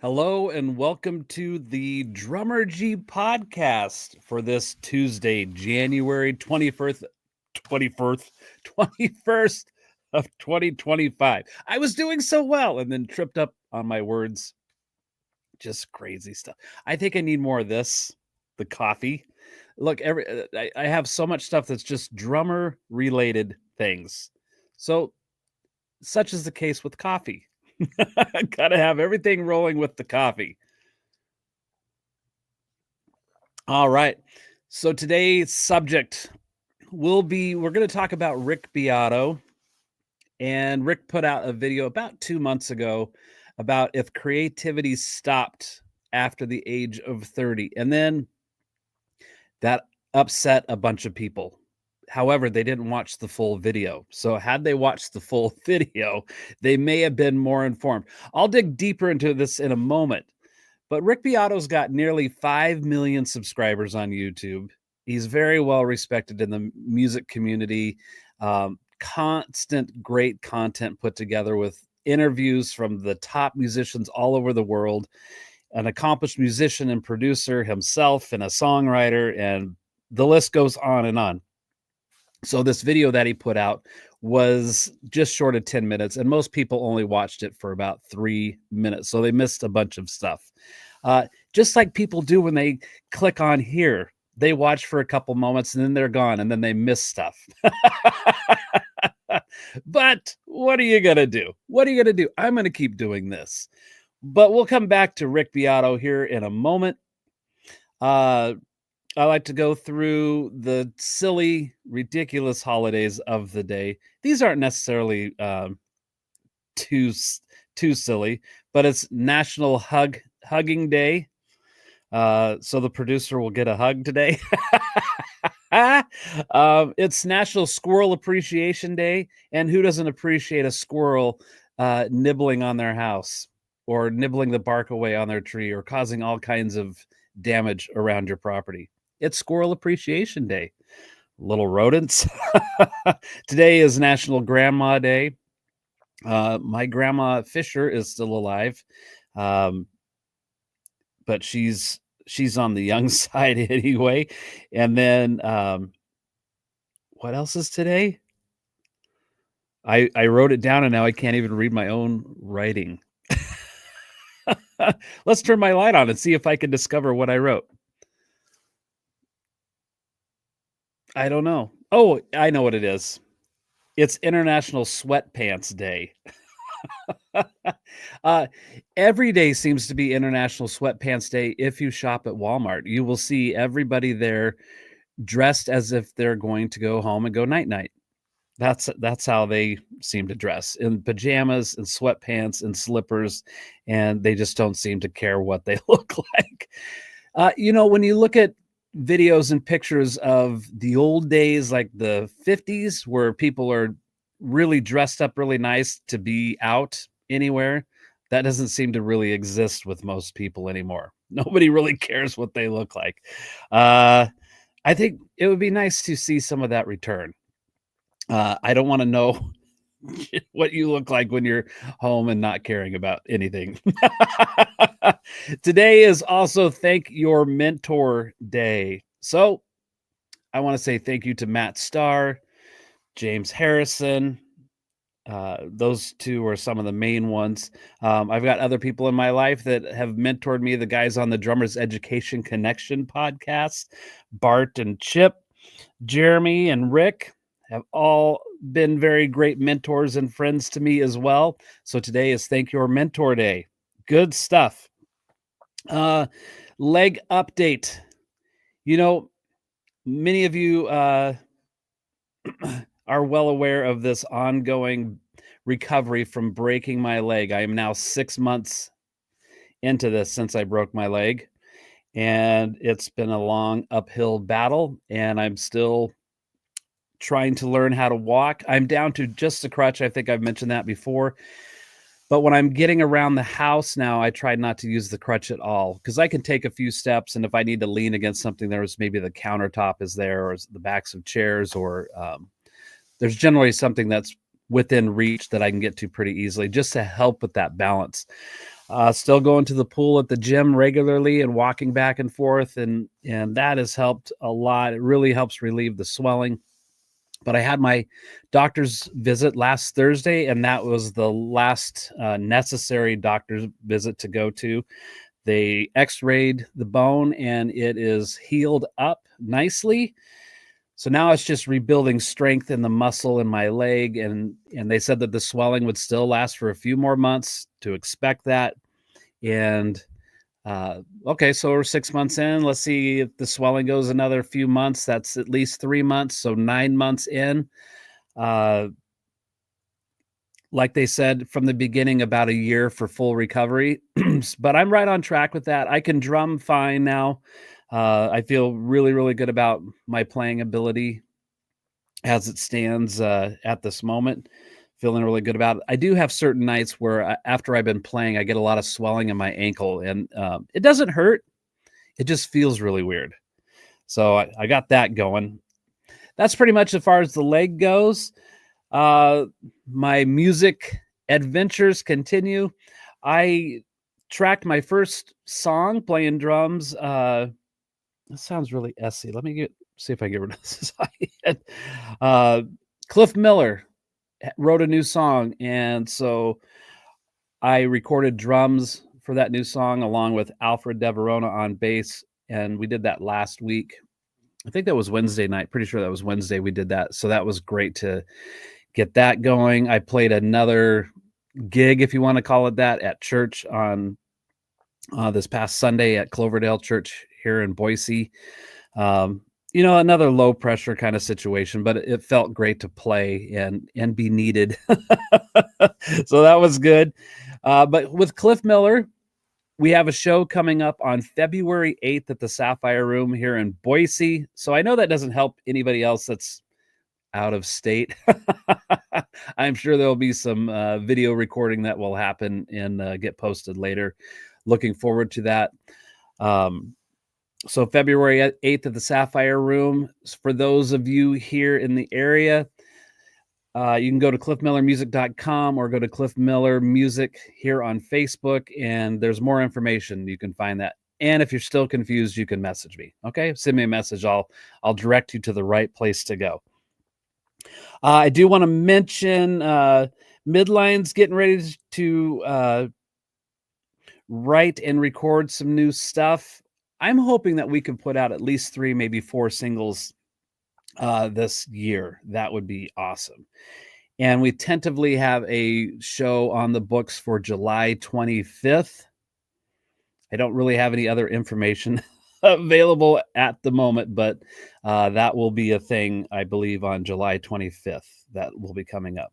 Hello and welcome to the Drummergy Podcast for this Tuesday, January 21st of 2025. I was doing so well and then tripped up on my words. Just crazy stuff. I think I need more of this, the coffee. Look, I have so much stuff that's just drummer related things. So, such is the case with coffee. Gotta have everything rolling with the coffee. All right. So today's subject we're going to talk about Rick Beato. And Rick put out a video about 2 months ago about if creativity stopped after the age of 30. And then that upset a bunch of people. However, they didn't watch the full video. So had they watched the full video, they may have been more informed. I'll dig deeper into this in a moment. But Rick Beato's got nearly 5 million subscribers on YouTube. He's very well respected in the music community. Constant great content put together with interviews from the top musicians all over the world. An accomplished musician and producer himself and a songwriter, and the list goes on and on. So this video that he put out was just short of 10 minutes, and most people only watched it for about 3 minutes. So they missed a bunch of stuff. Just like people do when they click on here, they watch for a couple moments and then they're gone and then they miss stuff. But what are you going to do? What are you going to do? I'm going to keep doing this. But we'll come back to Rick Beato here in a moment. I like to go through the silly, ridiculous holidays of the day. These aren't necessarily too silly, but it's National Hugging Day. So the producer will get a hug today. It's National Squirrel Appreciation Day. And who doesn't appreciate a squirrel nibbling on their house or nibbling the bark away on their tree or causing all kinds of damage around your property? It's Squirrel Appreciation Day. Little rodents. Today is National Grandma Day. My grandma Fisher is still alive. But she's on the young side anyway. And then what else is today? I wrote it down and now I can't even read my own writing. Let's turn my light on and see if I can discover what I wrote. I don't know. Oh, I know what it is. It's International Sweatpants Day. Every day seems to be International Sweatpants Day. If you shop at Walmart, you will see everybody there dressed as if they're going to go home and go night-night. That's how they seem to dress, in pajamas and sweatpants and slippers, and they just don't seem to care what they look like. When you look at videos and pictures of the old days, like the 50s, where people are really dressed up really nice to be out anywhere, that doesn't seem to really exist with most people anymore. Nobody really cares what they look like. I think it would be nice to see some of that return. I don't want to know what you look like when you're home and not caring about anything. Today is also Thank Your Mentor Day. So I want to say thank you to Matt Starr, James Harrison. Those two are some of the main ones. I've got other people in my life that have mentored me. The guys on the Drummers Education Connection podcast, Bart and Chip, Jeremy and Rick, have all been very great mentors and friends to me as well. So today is Thank Your Mentor Day. Good stuff. Leg update. Many of you are well aware of this ongoing recovery from breaking my leg. I am now 6 months into this since I broke my leg, and it's been a long uphill battle, and I'm still trying to learn how to walk. I'm down to just a crutch. I think I've mentioned that before. But when I'm getting around the house now, I try not to use the crutch at all, because I can take a few steps, and if I need to lean against something, there's maybe the countertop is there, or the backs of chairs, or there's generally something that's within reach that I can get to pretty easily, just to help with that balance. Still going to the pool at the gym regularly and walking back and forth, and that has helped a lot. It really helps relieve the swelling. But I had my doctor's visit last Thursday, and that was the last necessary doctor's visit to go to. They x-rayed the bone and it is healed up nicely. So now it's just rebuilding strength in the muscle in my leg, and they said that the swelling would still last for a few more months, to expect that. And okay, so we're 6 months in. Let's see if the swelling goes another few months. That's at least 3 months, so 9 months in. Like they said from the beginning, about a year for full recovery. But I'm right on track with that. I can drum fine now. I feel really, really good about my playing ability as it stands at this moment. Feeling really good about it. I do have certain nights where after I've been playing, I get a lot of swelling in my ankle, and it doesn't hurt. It just feels really weird. So I got that going. That's pretty much as far as the leg goes. My music adventures continue. I tracked my first song playing drums. That sounds really essy. Let me see if I get rid of this. Cliff Miller wrote a new song, and so I recorded drums for that new song along with Alfred Deverona on bass, and we did that last week. I think that was Wednesday night. Pretty sure that was Wednesday we did that. So that was great to get that going. I played another gig, if you want to call it that, at church on this past Sunday at Cloverdale Church here in Boise. Another low pressure kind of situation, but it felt great to play and be needed. So that was good. But with Cliff Miller, we have a show coming up on February 8th at the Sapphire Room here in Boise. So I know that doesn't help anybody else that's out of state. I'm sure there'll be some video recording that will happen and get posted later. Looking forward to that. So February 8th at the Sapphire Room. For those of you here in the area, you can go to cliffmillermusic.com or go to Cliff Miller Music here on Facebook, and there's more information. You can find that. And if you're still confused, you can message me. Okay, send me a message. I'll direct you to the right place to go. I do want to mention Midline's getting ready to write and record some new stuff. I'm hoping that we can put out at least 3, maybe 4 singles this year. That would be awesome. And we tentatively have a show on the books for July 25th. I don't really have any other information available at the moment, but that will be a thing, I believe, on July 25th. That will be coming up.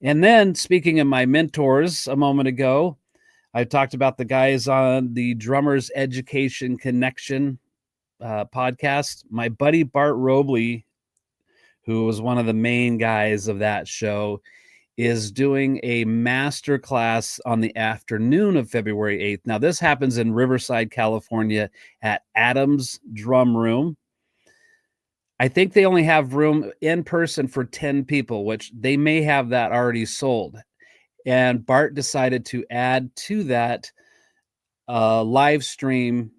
And then, speaking of my mentors a moment ago, I talked about the guys on the Drummers Education Connection podcast. My buddy Bart Robley, who was one of the main guys of that show, is doing a master class on the afternoon of February 8th. Now, this happens in Riverside, California at Adams Drum Room. I think they only have room in person for 10 people, which they may have that already sold. And Bart decided to add to that live stream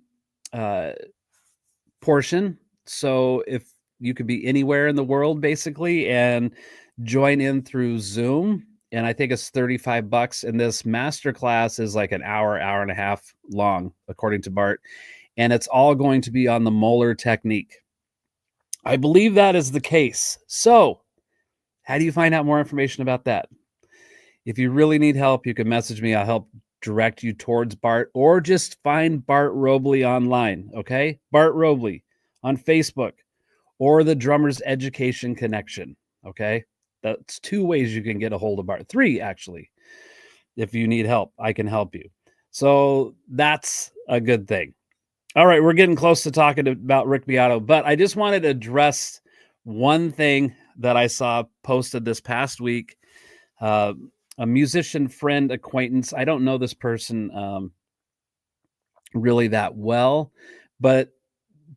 portion. So if you could be anywhere in the world, basically, and join in through Zoom, and I think it's $35. And this masterclass is like an hour and a half long, according to Bart. And it's all going to be on the Moeller technique. I believe that is the case. So how do you find out more information about that? If you really need help, you can message me. I'll help direct you towards Bart, or just find Bart Robley online. Okay. Bart Robley on Facebook, or the Drummers Education Connection. Okay. That's 2 ways you can get a hold of Bart. 3, actually. If you need help, I can help you. So that's a good thing. All right, we're getting close to talking about Rick Beato, but I just wanted to address one thing that I saw posted this past week. A musician friend acquaintance. I don't know this person really that well, but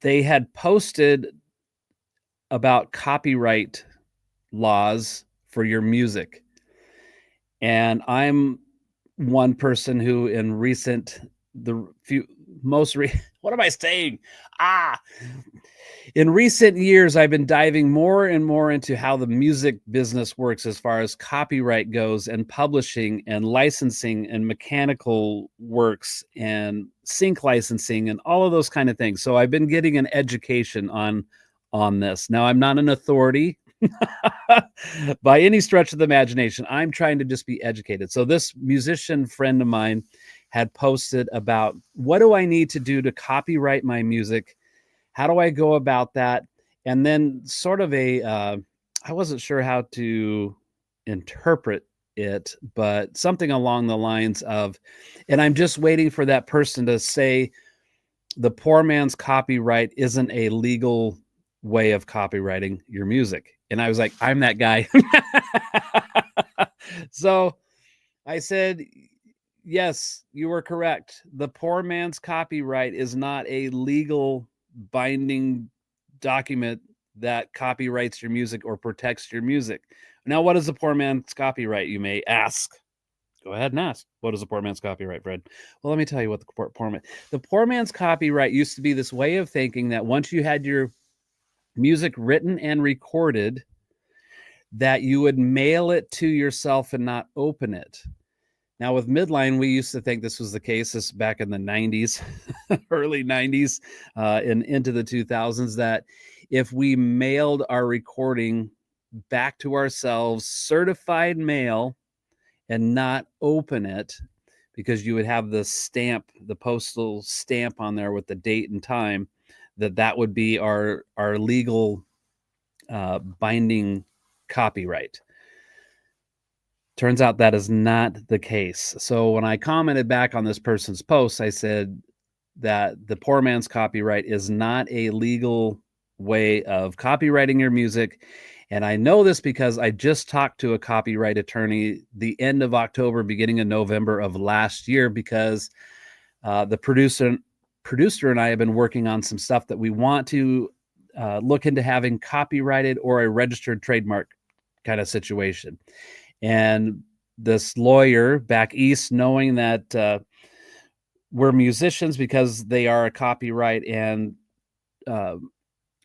they had posted about copyright laws for your music. And I'm one person who in recent the few most what am I saying? In recent years, I've been diving more and more into how the music business works as far as copyright goes, and publishing and licensing and mechanical works and sync licensing and all of those kind of things. So I've been getting an education on this. Now, I'm not an authority by any stretch of the imagination. I'm trying to just be educated. So this musician friend of mine had posted about, what do I need to do to copyright my music? How do I go about that? And then sort of I wasn't sure how to interpret it, but something along the lines of, and I'm just waiting for that person to say, the poor man's copyright isn't a legal way of copywriting your music. And I was like, I'm that guy. So I said, yes, you were correct. The poor man's copyright is not a legal binding document that copyrights your music or protects your music. Now, what is the poor man's copyright, you may ask? Go ahead and ask. What is the poor man's copyright, Fred? Well, let me tell you what the poor man's copyright used to be this way of thinking that once you had your music written and recorded, that you would mail it to yourself and not open it. Now, with Midline, we used to think this was the case. This back in the 90s, early 90s, and into the 2000s, that if we mailed our recording back to ourselves, certified mail, and not open it, because you would have the stamp, the postal stamp on there with the date and time, that would be our legal binding copyright. Turns out that is not the case. So when I commented back on this person's post, I said that the poor man's copyright is not a legal way of copywriting your music. And I know this because I just talked to a copyright attorney the end of October, beginning of November of last year, because the producer and I have been working on some stuff that we want to look into having copyrighted or a registered trademark kind of situation. And this lawyer back east, knowing that we're musicians, because they are a copyright and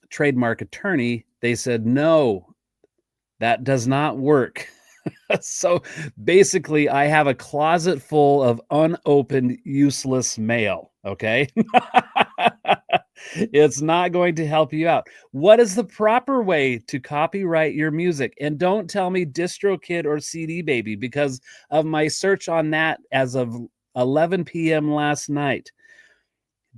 trademark attorney, they said, no, that does not work. So basically, I have a closet full of unopened, useless mail. Okay. It's not going to help you out. What is the proper way to copyright your music? And don't tell me DistroKid or CD Baby, because of my search on that as of 11 p.m. last night.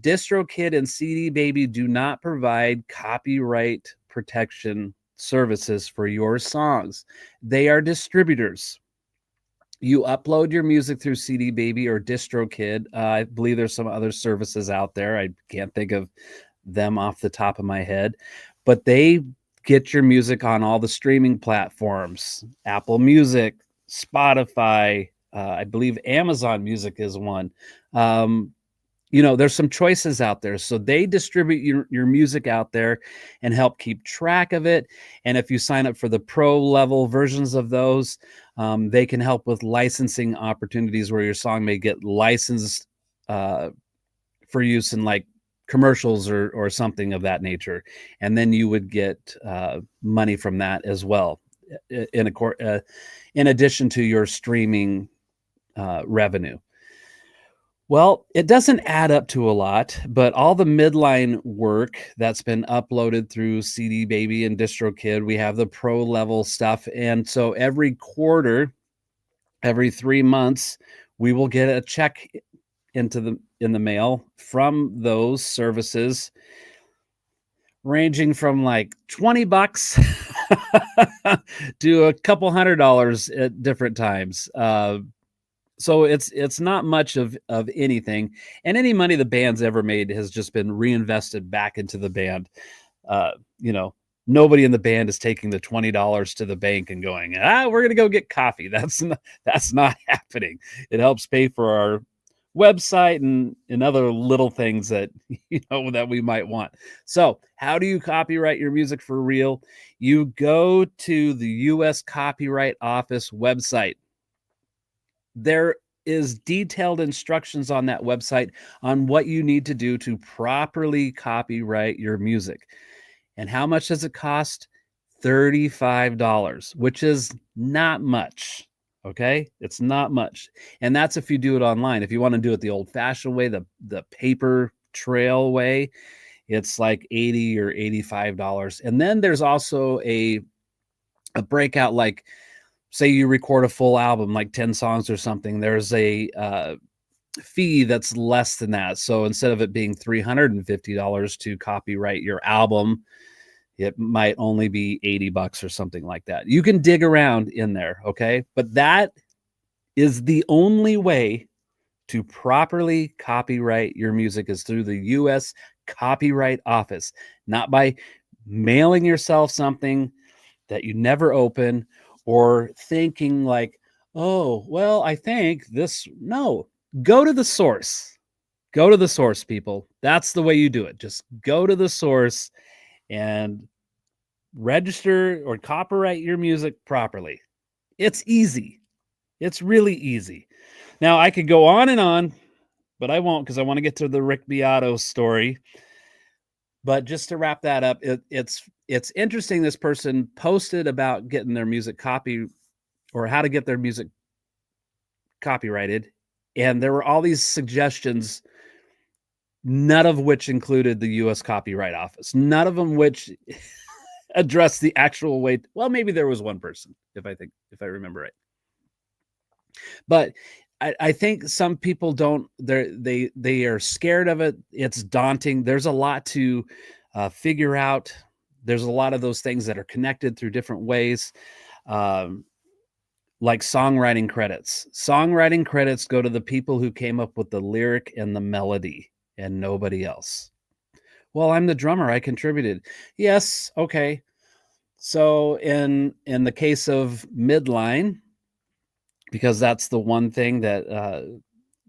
DistroKid and CD Baby do not provide copyright protection services for your songs. They are distributors. You upload your music through CD Baby or DistroKid. I believe there's some other services out there. I can't think of them off the top of my head, but they get your music on all the streaming platforms: Apple Music, Spotify, I believe Amazon Music is one. There's some choices out there. So they distribute your music out there and help keep track of it. And if you sign up for the pro level versions of those, they can help with licensing opportunities where your song may get licensed for use in like commercials or something of that nature. And then you would get money from that as well, in addition to your streaming revenue. Well, it doesn't add up to a lot, but all the midline work that's been uploaded through CD Baby and DistroKid, we have the pro level stuff. And so every quarter, every 3 months, we will get a check in the mail from those services, ranging from like $20 to a couple $100 at different times. So it's not much of anything, and any money the band's ever made has just been reinvested back into the band. Nobody in the band is taking the $20 to the bank and going, we're gonna go get coffee. That's not happening. It helps pay for our website and other little things that that we might want. So how do you copyright your music for real? You go to the U.S. Copyright Office website. There is detailed instructions on that website on what you need to do to properly copyright your music. And how much does it cost? $35, which is not much. Okay, it's not much. And that's if you do it online. If you want to do it the old-fashioned way, the paper trail way, it's like $80 or $85. And then there's also a breakout, like say you record a full album, like 10 songs or something, there's a fee that's less than that. So instead of it being $350 to copyright your album, it might only be $80 or something like that. You can dig around in there, okay? But that is the only way to properly copyright your music, is through the U.S. Copyright Office, not by mailing yourself something that you never open, or thinking like, oh, well, I think this. No, go to the source. Go to the source, people. That's the way you do it. Just go to the source and register or copyright your music properly. It's easy. It's really easy. Now, I could go on, but I won't, because I want to get to the Rick Beato story. But just to wrap that up, it's interesting. This person posted about getting their music or how to get their music copyrighted. And there were all these suggestions, none of which included the U.S. Copyright Office. None of them which addressed the actual way. Well, maybe there was one person, if I remember right. But I think some people don't. They are scared of it. It's daunting. There's a lot to figure out. There's a lot of those things that are connected through different ways, like songwriting credits. Songwriting credits go to the people who came up with the lyric and the melody, and nobody else. Well, I'm the drummer. I contributed. Yes, okay. So in the case of Midline, because that's the one thing that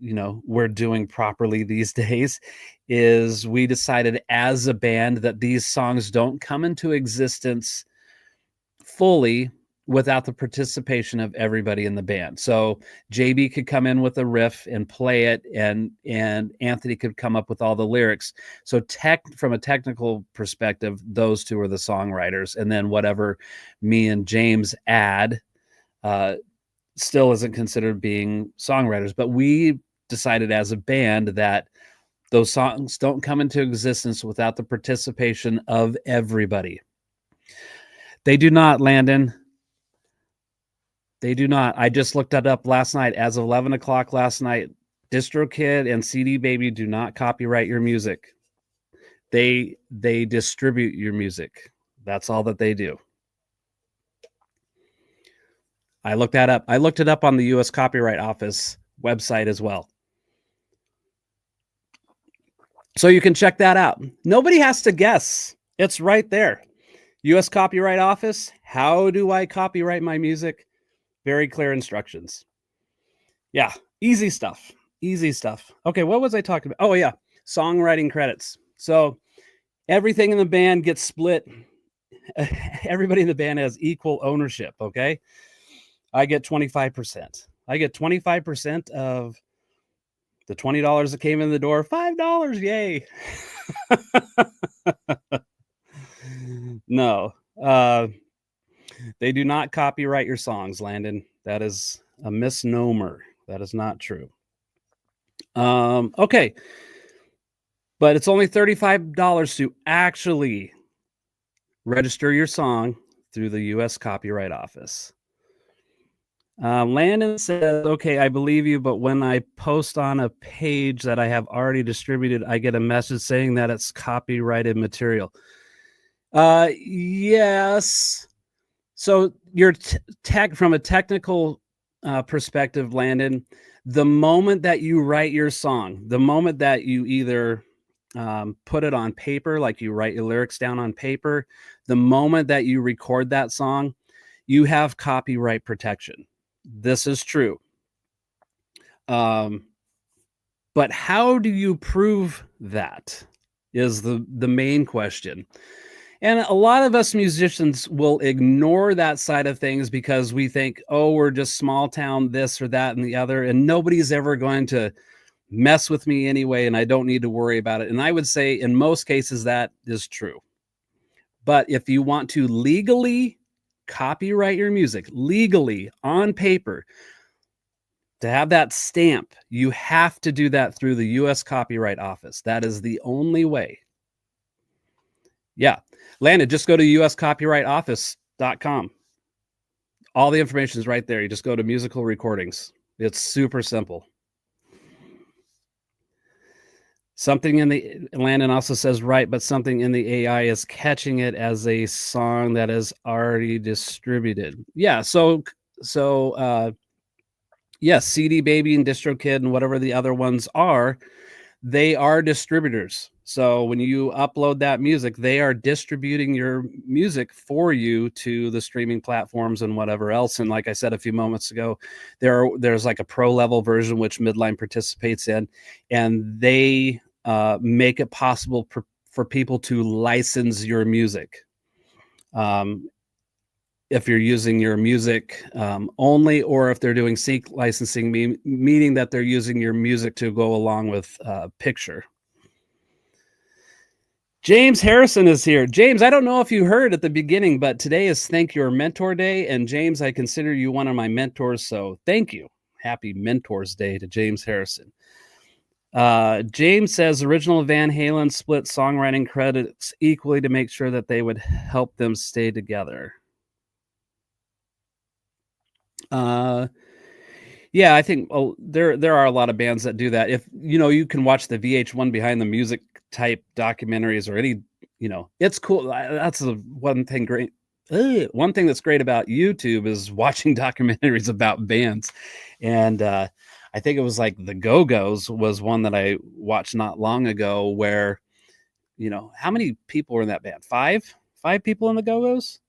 we're doing properly these days, is we decided as a band that these songs don't come into existence fully without the participation of everybody in the band. So JB could come in with a riff and play it, and Anthony could come up with all the lyrics. So from a technical perspective, those two are the songwriters, and then whatever me and James add still isn't considered being songwriters. But we decided as a band that those songs don't come into existence without the participation of everybody. They do not, Landon. They do not. I just looked that up last night. As of 11 o'clock last night, DistroKid and CD Baby do not copyright your music. They distribute your music. That's all that they do. I looked that up. I looked it up on the U.S. Copyright Office website as well. So you can check that out. Nobody has to guess. It's right there. U.S. Copyright Office. How do I copyright my music? Very clear instructions. Yeah, easy stuff. Easy stuff. Okay, what was I talking about? Oh, yeah, songwriting credits. So everything in the band gets split. Everybody in the band has equal ownership, okay? I get 25%. I get 25% of the $20 that came in the door. $5, yay. No. They do not copyright your songs, Landon. That is a misnomer. That is not true. Okay. But it's only $35 to actually register your song through the U.S. Copyright Office. Landon says, okay, I believe you, but when I post on a page that I have already distributed, I get a message saying that it's copyrighted material. Yes. So your from a technical perspective, Landon, the moment that you write your song, the moment that you either put it on paper, like you write your lyrics down on paper, the moment that you record that song, you have copyright protection. This is true. But how do you prove that is the main question. And a lot of us musicians will ignore that side of things because we think, oh, we're just small town, this or that and the other, and nobody's ever going to mess with me anyway, and I don't need to worry about it. And I would say in most cases that is true. But if you want to legally copyright your music, legally on paper, to have that stamp, you have to do that through the US Copyright Office. That is the only way. Yeah. Landon, just go to uscopyrightoffice.com. All the information is right there. You just go to musical recordings. It's super simple. Something in the Landon also says right, but something in the AI is catching it as a song that is already distributed. Yeah. Yes, CD Baby and DistroKid and whatever the other ones are, they are distributors. So when you upload that music, they are distributing your music for you to the streaming platforms and whatever else. And like I said a few moments ago, there's like a pro level version which Midline participates in, and they make it possible for people to license your music. If you're using your music only, or if they're doing sync licensing, meaning that they're using your music to go along with picture. James Harrison is here. James, I don't know if you heard at the beginning, but today is Thank Your Mentor Day. And James, I consider you one of my mentors. So thank you. Happy Mentors Day to James Harrison. James says original Van Halen split songwriting credits equally to make sure that they would help them stay together. Yeah, I think there are a lot of bands that do that. If you can watch the VH1 Behind the Music type documentaries or any, it's cool. That's the one thing great. One thing that's great about YouTube is watching documentaries about bands. And I think it was like the Go-Go's was one that I watched not long ago where, how many people were in that band? Five people in the Go-Go's?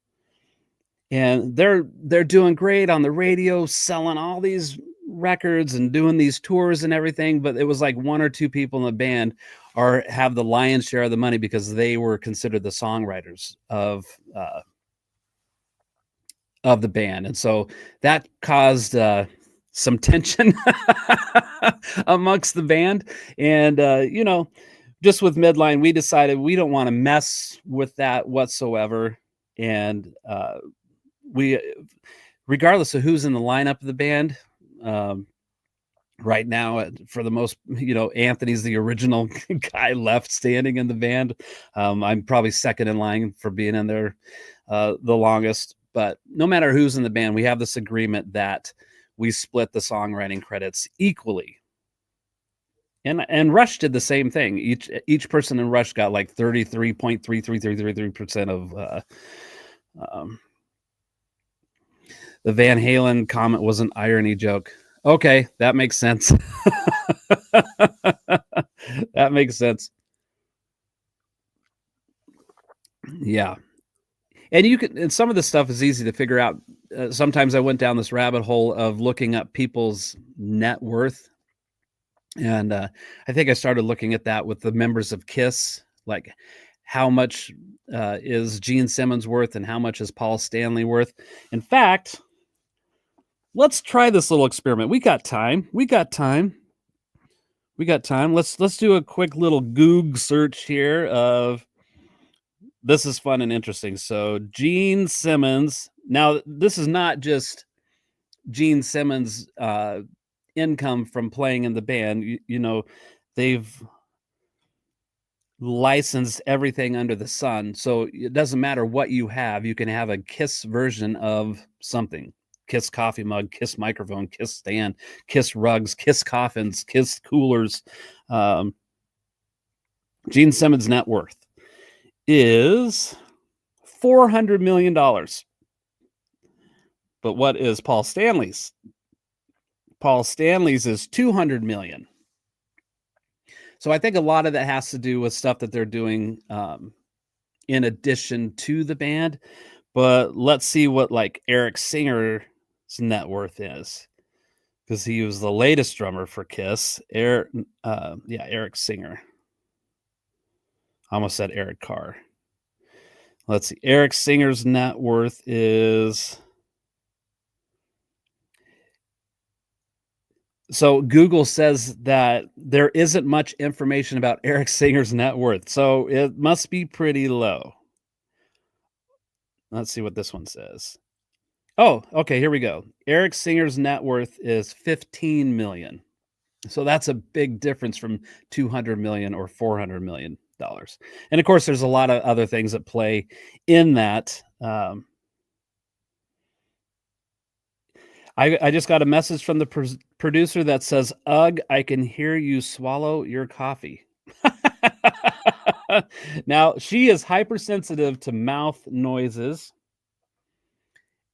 And they're doing great on the radio, selling all these records and doing these tours and everything, but it was like one or two people in the band have the lion's share of the money because they were considered the songwriters of the band. And so that caused some tension amongst the band. And just with Midline, we decided we don't want to mess with that whatsoever. And we, regardless of who's in the lineup of the band, right now, for the most, Anthony's the original guy left standing in the band. I'm probably second in line for being in there the longest. But no matter who's in the band, we have this agreement that we split the songwriting credits equally. And Rush did the same thing. Each person in Rush got like 33.3333% of the Van Halen comment was an irony joke. Okay, that makes sense. That makes sense. Yeah. And some of the stuff is easy to figure out. Sometimes I went down this rabbit hole of looking up people's net worth. And I think I started looking at that with the members of KISS, like how much is Gene Simmons worth and how much is Paul Stanley worth. In fact, let's try this little experiment. We got time. Let's do a quick little Goog search here of, this is fun and interesting. So Gene Simmons. Now, this is not just Gene Simmons' income from playing in the band. They've licensed everything under the sun. So it doesn't matter what you have. You can have a KISS version of something. KISS coffee mug, KISS microphone, KISS stand, KISS rugs, KISS coffins, KISS coolers. Gene Simmons' net worth is $400 million. But what is Paul Stanley's? Paul Stanley's is $200 million. So I think a lot of that has to do with stuff that they're doing in addition to the band. But let's see what like Eric Singer's net worth is, because he was the latest drummer for KISS. Eric Singer. I almost said Eric Carr. Let's see. Eric Singer's net worth is. So Google says that there isn't much information about Eric Singer's net worth, so it must be pretty low. Let's see what this one says. Oh, okay, here we go. Eric Singer's net worth is 15 million. So that's a big difference from 200 million or 400 million dollars. And of course, there's a lot of other things that play in that. I just got a message from the producer that says, "Ugh, I can hear you swallow your coffee." Now, she is hypersensitive to mouth noises,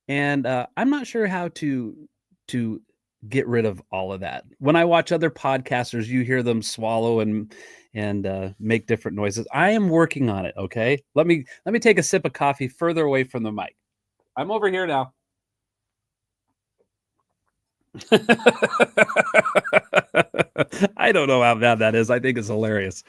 and I'm not sure how to get rid of all of that. When I watch other podcasters, you hear them swallow and make different noises. I am working on it. Okay, let me take a sip of coffee further away from the mic. I'm over here now. I don't know how bad that is. I think it's hilarious.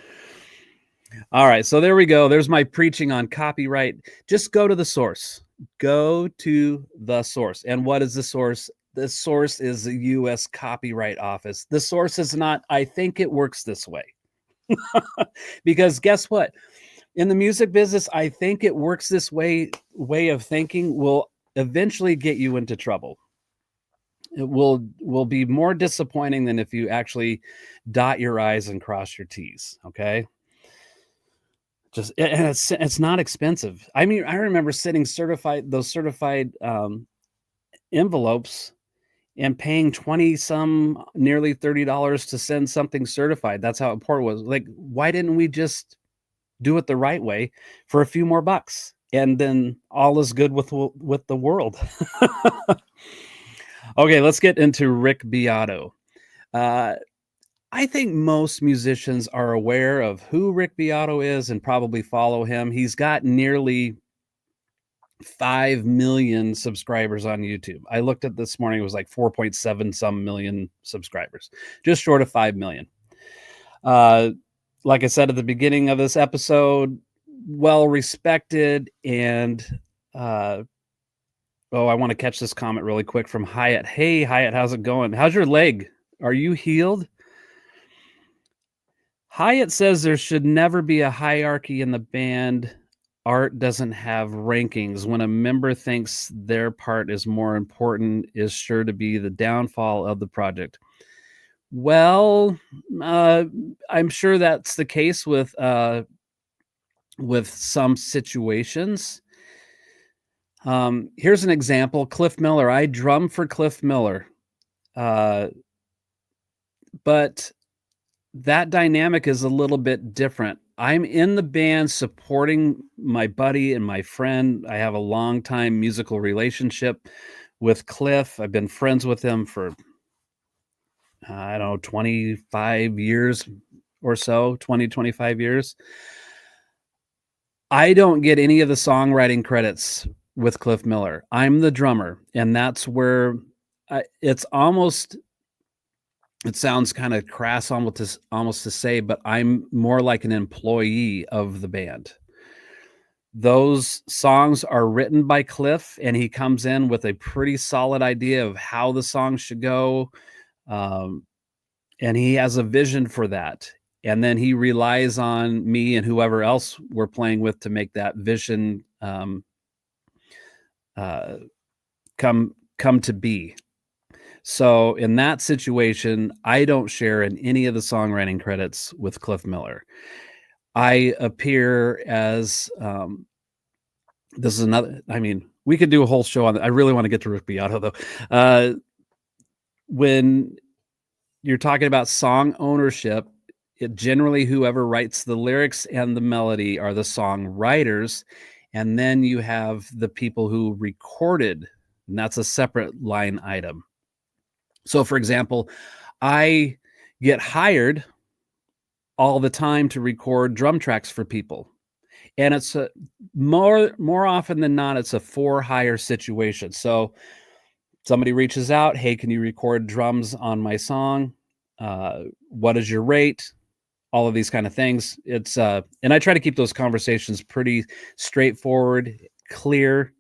All right, so there we go. There's my preaching on copyright. Just go to the source. Go to the source. And what is the source? The source is the U.S. Copyright Office. The source is not, I think it works this way. Because guess what? In the music business, I think it works this way of thinking will eventually get you into trouble. It will be more disappointing than if you actually dot your I's and cross your T's. Okay. And it's not expensive. I mean, I remember sitting those certified envelopes and paying 20 some, nearly $30 to send something certified. That's how important it was. Like, why didn't we just do it the right way for a few more bucks? And then all is good with the world. Okay, let's get into Rick Beato. I think most musicians are aware of who Rick Beato is and probably follow him. He's got nearly 5 million subscribers on YouTube. I looked at this morning, it was like 4.7 some million subscribers, just short of 5 million. Like I said at the beginning of this episode, well respected. And I want to catch this comment really quick from Hyatt. Hey, Hyatt, how's it going? How's your leg? Are you healed? Hyatt says there should never be a hierarchy in the band. Art doesn't have rankings. When a member thinks their part is more important, is sure to be the downfall of the project. Well, I'm sure that's the case with some situations. Here's an example. Cliff Miller. I drum for Cliff Miller. But that dynamic is a little bit different. I'm in the band supporting my buddy and my friend. I have a long-time musical relationship with Cliff. I've been friends with him for, 25 years or so, 20, 25 years. I don't get any of the songwriting credits with Cliff Miller. I'm the drummer, and that's where it's almost... It sounds kind of crass almost to say, but I'm more like an employee of the band. Those songs are written by Cliff, and he comes in with a pretty solid idea of how the song should go. And he has a vision for that. And then he relies on me and whoever else we're playing with to make that vision come to be. So in that situation, I don't share in any of the songwriting credits with Cliff Miller. I appear as this is another. I mean, we could do a whole show on that. I really want to get to Rick Beato though. When you're talking about song ownership, generally whoever writes the lyrics and the melody are the songwriters, and then you have the people who recorded, and that's a separate line item. So, for example, I get hired all the time to record drum tracks for people. And it's more often than not, it's a for-hire situation. So somebody reaches out, hey, can you record drums on my song? What is your rate? all of these kind of things. It's and I try to keep those conversations pretty straightforward, clear,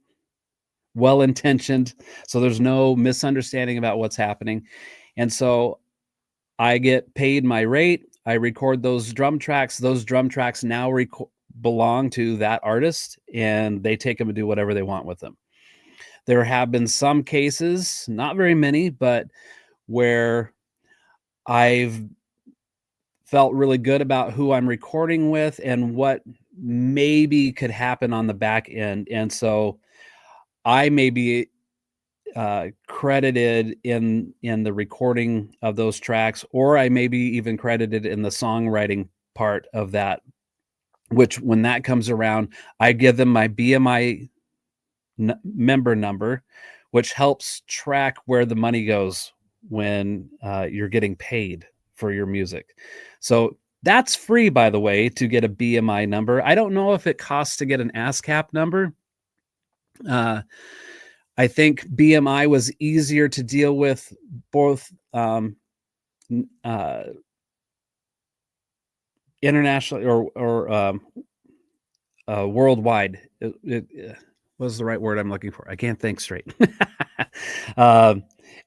well-intentioned, so there's no misunderstanding about what's happening. And so I get paid my rate. I record those drum tracks. Those drum tracks now belong to that artist, and they take them and do whatever they want with them. There have been some cases, not very many, but where I've felt really good about who I'm recording with and what maybe could happen on the back end. And so I may be credited in the recording of those tracks, or I may be even credited in the songwriting part of that, which when that comes around, I give them my BMI member number, which helps track where the money goes when you're getting paid for your music. So that's free, by the way, to get a BMI number. I don't know if it costs to get an ASCAP number. I think BMI was easier to deal with, both internationally or worldwide. What was the right word I'm looking for? I can't think straight.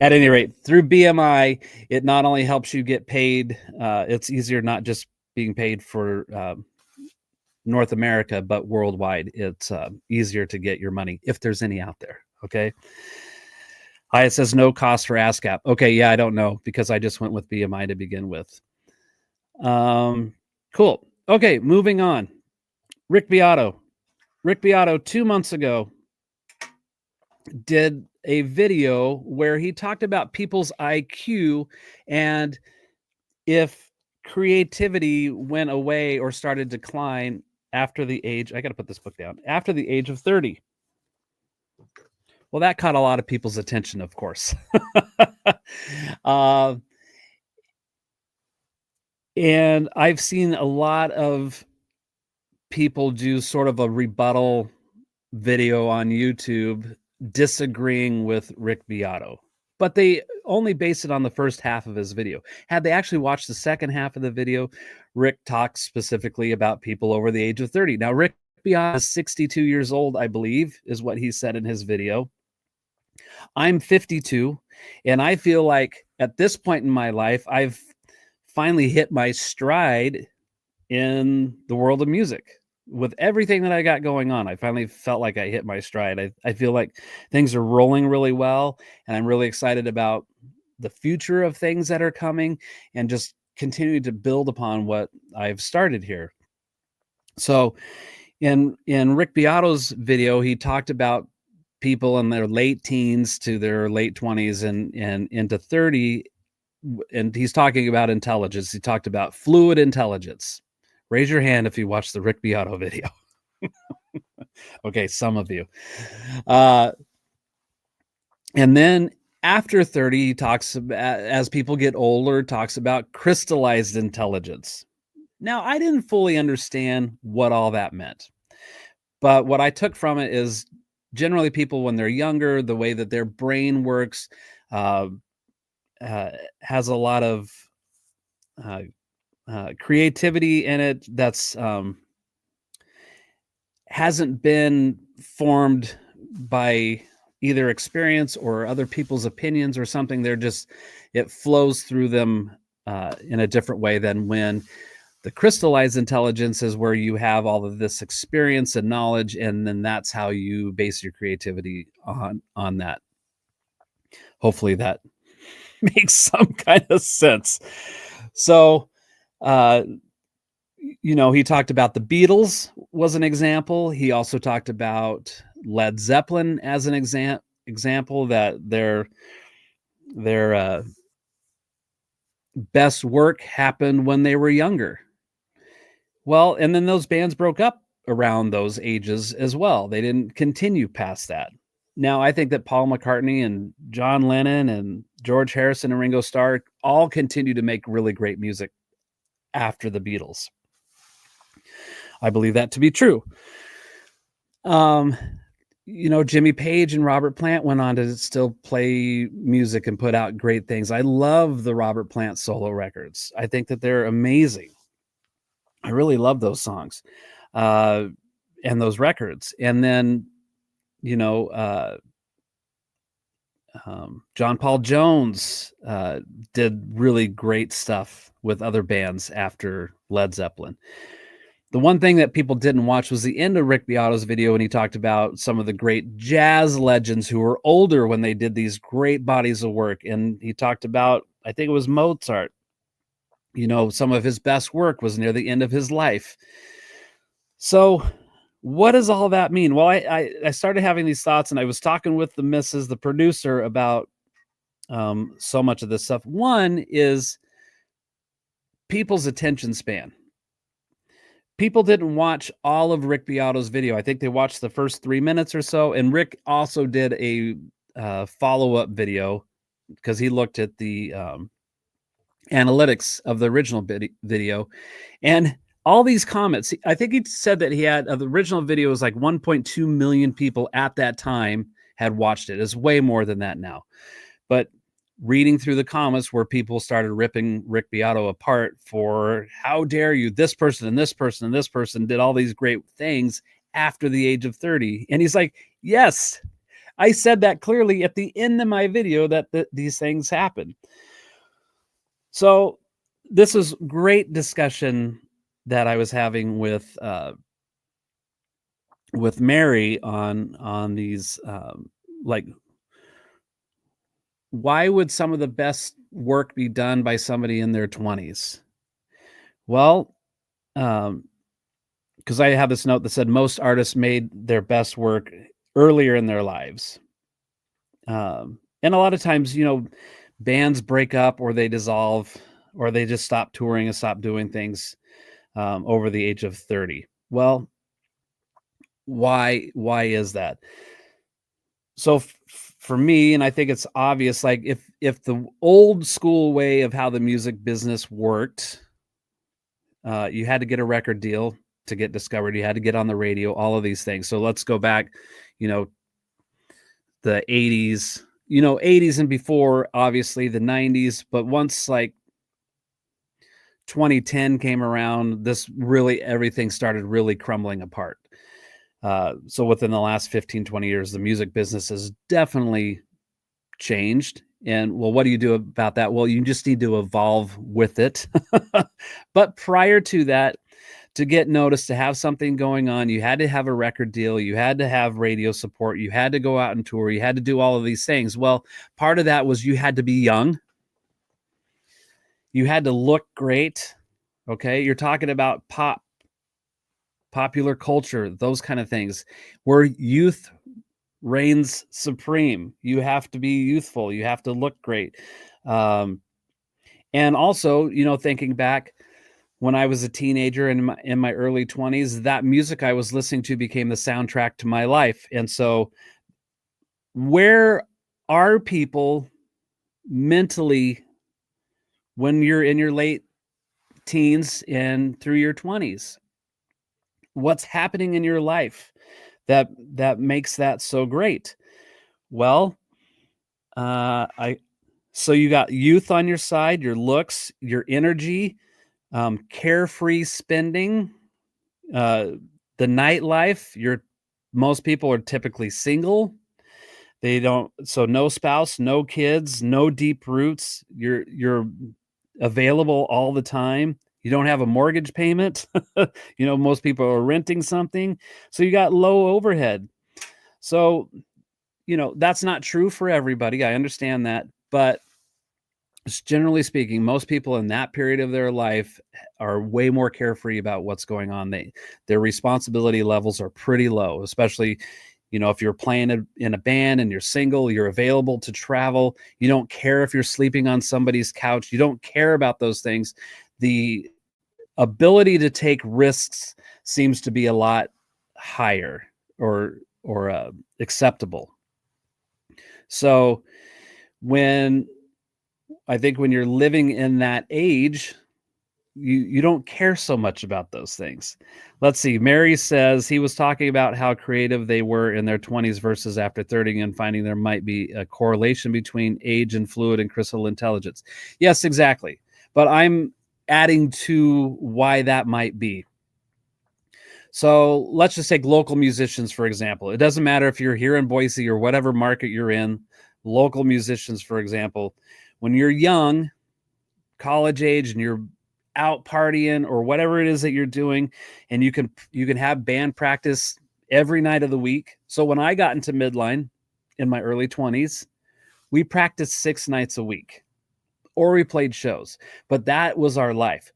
At any rate, through BMI, it not only helps you get paid, it's easier not just being paid for North America, but worldwide. It's easier to get your money, if there's any out there. Okay. Hi, it says no cost for ASCAP. Okay, yeah, I don't know, because I just went with BMI to begin with. Cool. Okay, moving on. Rick Beato. Rick Beato 2 months ago did a video where he talked about people's IQ and if creativity went away or started to decline after the age, I got to put this book down, after the age of 30. Well, that caught a lot of people's attention, of course. And I've seen a lot of people do sort of a rebuttal video on YouTube disagreeing with Rick Beato, but they only base it on the first half of his video. Had they actually watched the second half of the video, Rick talks specifically about people over the age of 30. Now, Rick Beato is 62 years old, I believe, is what he said in his video. I'm 52, and I feel like at this point in my life, I've finally hit my stride in the world of music. With everything that I got going on, I finally felt like I hit my stride. I feel like things are rolling really well, and I'm really excited about the future of things that are coming and just continue to build upon what I've started here. So in Rick Beato's video, he talked about people in their late teens to their late 20s and into 30, and he's talking about intelligence. He talked about fluid intelligence. Raise your hand if you watched the Rick Beato video. Okay, some of you. And then after 30, he talks about, as people get older, talks about crystallized intelligence. Now, I didn't fully understand what all that meant, but what I took from it is generally people, when they're younger, the way that their brain works has a lot of creativity in it that's hasn't been formed by either experience or other people's opinions or something. They're just, it flows through them in a different way than when the crystallized intelligence is where you have all of this experience and knowledge, and then that's how you base your creativity on that. Hopefully that makes some kind of sense. So, he talked about the Beatles was an example. He also talked about Led Zeppelin as an example, that their best work happened when they were younger. Well, and then those bands broke up around those ages as well. They didn't continue past that. Now, I think that Paul McCartney and John Lennon and George Harrison and Ringo Starr all continue to make really great music after the Beatles. I believe that to be true. Jimmy Page and Robert Plant went on to still play music and put out great things. I love the Robert Plant solo records. I think that they're amazing. I really love those songs, and those records. And then, you know, John Paul Jones did really great stuff with other bands after Led Zeppelin. The one thing that people didn't watch was the end of Rick Beato's video when he talked about some of the great jazz legends who were older when they did these great bodies of work. And he talked about, I think it was Mozart. You know, some of his best work was near the end of his life. So what does all that mean? Well, I started having these thoughts, and I was talking with the producer, about so much of this stuff. One is people's attention span. People didn't watch all of Rick Beato's video. I think they watched the first 3 minutes or so. And Rick also did a follow-up video because he looked at the analytics of the original video. And all these comments, I think he said that he had, the original video was like 1.2 million people at that time had watched it. It's way more than that now. But reading through the comments where people started ripping Rick Beato apart for, how dare you, this person and this person and this person did all these great things after the age of 30. And he's like, yes, I said that clearly at the end of my video that these things happen. So this is great discussion that I was having with Mary on these, like, why would some of the best work be done by somebody in their 20s? Well, because I have this note that said most artists made their best work earlier in their lives. And a lot of times, you know, bands break up or they dissolve or they just stop touring and stop doing things over the age of 30. Well, why is that? So for me, and I think it's obvious, like if the old school way of how the music business worked, you had to get a record deal to get discovered. You had to get on the radio, all of these things. So let's go back, you know, the 80s, you know, 80s and before, obviously the 90s. But once like 2010 came around, this really, everything started really crumbling apart. So within the last 15, 20 years, the music business has definitely changed. And well, what do you do about that? Well, you just need to evolve with it. But prior to that, to get noticed, to have something going on, you had to have a record deal. You had to have radio support. You had to go out and tour. You had to do all of these things. Well, part of that was you had to be young. You had to look great. Okay. You're talking about popular culture, those kind of things, where youth reigns supreme. You have to be youthful. You have to look great. And also, you know, thinking back when I was a teenager and in my early 20s, that music I was listening to became the soundtrack to my life. And so where are people mentally when you're in your late teens and through your 20s? What's happening in your life that makes that so great? Well, so you got youth on your side, your looks, your energy, carefree spending, the nightlife. Most people are typically single. So no spouse, no kids, no deep roots. You're available all the time. You don't have a mortgage payment. You know, most people are renting something. So you got low overhead. So, you know, that's not true for everybody. I understand that. But generally speaking, most people in that period of their life are way more carefree about what's going on. Their responsibility levels are pretty low, especially, you know, if you're playing in a band and you're single, you're available to travel. You don't care if you're sleeping on somebody's couch. You don't care about those things. The ability to take risks seems to be a lot higher or acceptable. So when you're living in that age, you don't care so much about those things. Let's see. Mary says he was talking about how creative they were in their 20s versus after 30 and finding there might be a correlation between age and fluid and crystal intelligence. Yes, exactly. But I'm adding to why that might be. So let's just take local musicians, for example. It doesn't matter if you're here in Boise or whatever market you're in, local musicians, for example, when you're young, college age, and you're out partying or whatever it is that you're doing, and you can have band practice every night of the week. So when I got into midline in my early 20s, we practiced 6 nights a week, or we played shows. But that was our life.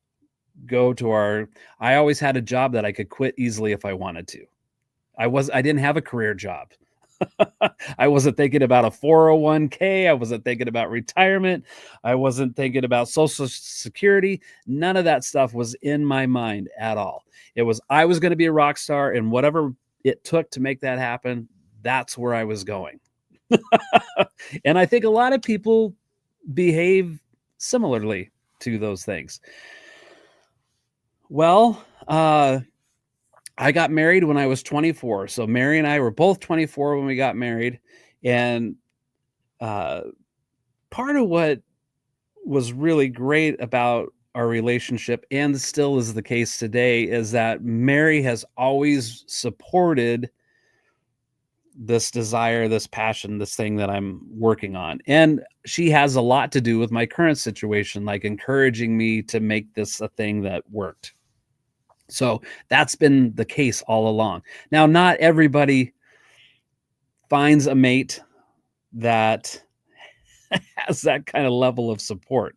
I always had a job that I could quit easily if I wanted to. I didn't have a career job. I wasn't thinking about a 401k. I wasn't thinking about retirement. I wasn't thinking about Social Security. None of that stuff was in my mind at all. I was going to be a rock star, and whatever it took to make that happen, that's where I was going. And I think a lot of people behave similarly to those things. Well, I got married when I was 24. So Mary and I were both 24 when we got married. And part of what was really great about our relationship, and still is the case today, is that Mary has always supported this desire, this passion, this thing that I'm working on. And she has a lot to do with my current situation, like encouraging me to make this a thing that worked. So that's been the case all along. Now, not everybody finds a mate that has that kind of level of support.